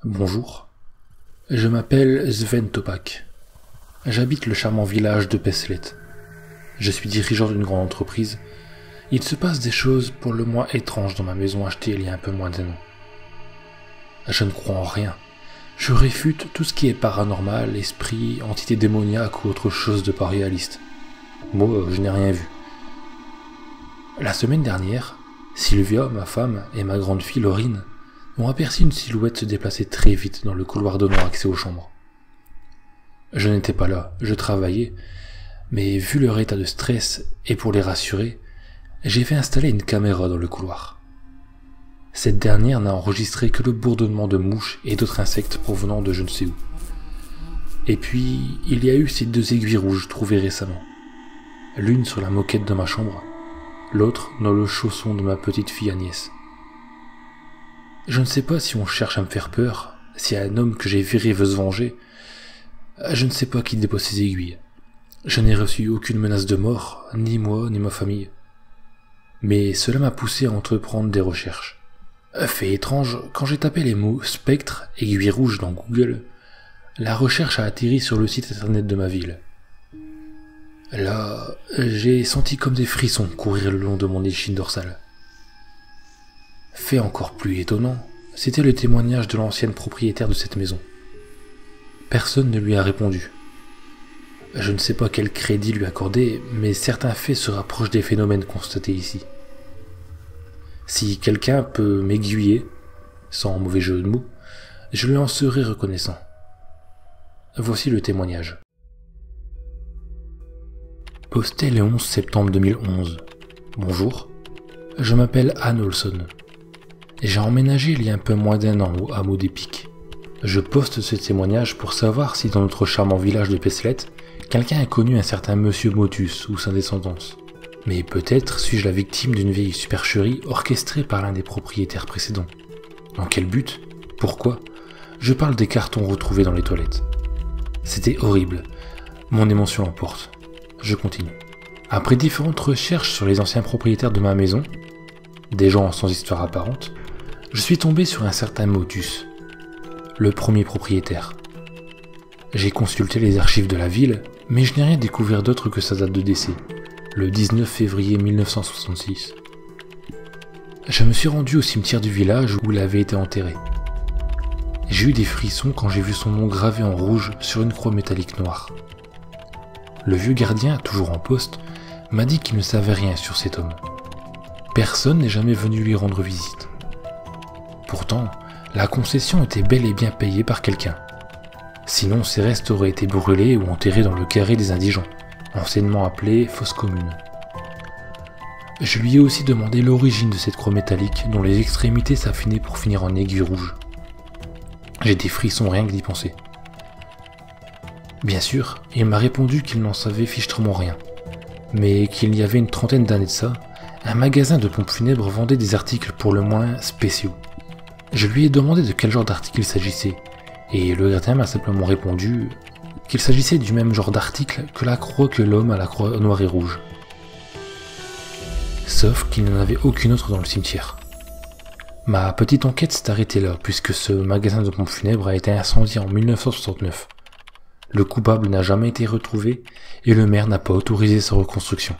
Bonjour, je m'appelle Sven Topak. J'habite le charmant village de Peslet. Je suis dirigeant d'une grande entreprise. Il se passe des choses pour le moins étranges dans ma maison achetée il y a un peu moins d'un an. Je ne crois en rien. Je réfute tout ce qui est paranormal, esprit, entité démoniaque ou autre chose de pas réaliste. Moi, je n'ai rien vu. La semaine dernière, Sylvia, ma femme, et ma grande fille Laurine ont aperçu une silhouette se déplacer très vite dans le couloir donnant accès aux chambres. Je n'étais pas là, je travaillais, mais vu leur état de stress et pour les rassurer, j'ai fait installer une caméra dans le couloir. Cette dernière n'a enregistré que le bourdonnement de mouches et d'autres insectes provenant de je ne sais où. Et puis, il y a eu ces deux aiguilles rouges trouvées récemment. L'une sur la moquette de ma chambre, l'autre dans le chausson de ma petite fille Agnès. Je ne sais pas si on cherche à me faire peur, si un homme que j'ai viré veut se venger. Je ne sais pas qui dépose ces aiguilles. Je n'ai reçu aucune menace de mort, ni moi, ni ma famille. Mais cela m'a poussé à entreprendre des recherches. Fait étrange, quand j'ai tapé les mots « spectre » et « aiguille rouge » dans Google, la recherche a atterri sur le site internet de ma ville. Là, j'ai senti comme des frissons courir le long de mon échine dorsale. Fait encore plus étonnant, c'était le témoignage de l'ancienne propriétaire de cette maison. Personne ne lui a répondu. Je ne sais pas quel crédit lui accorder, mais certains faits se rapprochent des phénomènes constatés ici. Si quelqu'un peut m'aiguiller, sans mauvais jeu de mots, je lui en serai reconnaissant. Voici le témoignage. Posté le 11 septembre 2011. Bonjour, je m'appelle Anne Olson. J'ai emménagé il y a un peu moins d'un an au hameau des Pics. Je poste ce témoignage pour savoir si dans notre charmant village de Peslet, quelqu'un a connu un certain monsieur Motus ou sa descendance. Mais peut-être suis-je la victime d'une vieille supercherie orchestrée par l'un des propriétaires précédents. Dans quel but? Pourquoi? Je parle des cartons retrouvés dans les toilettes. C'était horrible. Mon émotion l'emporte. Je continue. Après différentes recherches sur les anciens propriétaires de ma maison, des gens sans histoire apparente, je suis tombé sur un certain Motus, le premier propriétaire. J'ai consulté les archives de la ville, mais je n'ai rien découvert d'autre que sa date de décès, le 19 février 1966. Je me suis rendu au cimetière du village où il avait été enterré. J'ai eu des frissons quand j'ai vu son nom gravé en rouge sur une croix métallique noire. Le vieux gardien, toujours en poste, m'a dit qu'il ne savait rien sur cet homme. Personne n'est jamais venu lui rendre visite. Pourtant, la concession était bel et bien payée par quelqu'un. Sinon, ses restes auraient été brûlés ou enterrés dans le carré des indigents, anciennement appelé fosse commune. Je lui ai aussi demandé l'origine de cette croix métallique dont les extrémités s'affinaient pour finir en aiguille rouge. J'ai des frissons rien que d'y penser. Bien sûr, il m'a répondu qu'il n'en savait fichtrement rien, mais qu'il y avait une trentaine d'années de ça, un magasin de pompes funèbres vendait des articles pour le moins spéciaux. Je lui ai demandé de quel genre d'article il s'agissait, et le gardien m'a simplement répondu qu'il s'agissait du même genre d'article que la croix que l'homme à la croix noire et rouge. Sauf qu'il n'en avait aucune autre dans le cimetière. Ma petite enquête s'est arrêtée là, puisque ce magasin de pompes funèbres a été incendié en 1969. Le coupable n'a jamais été retrouvé, et le maire n'a pas autorisé sa reconstruction.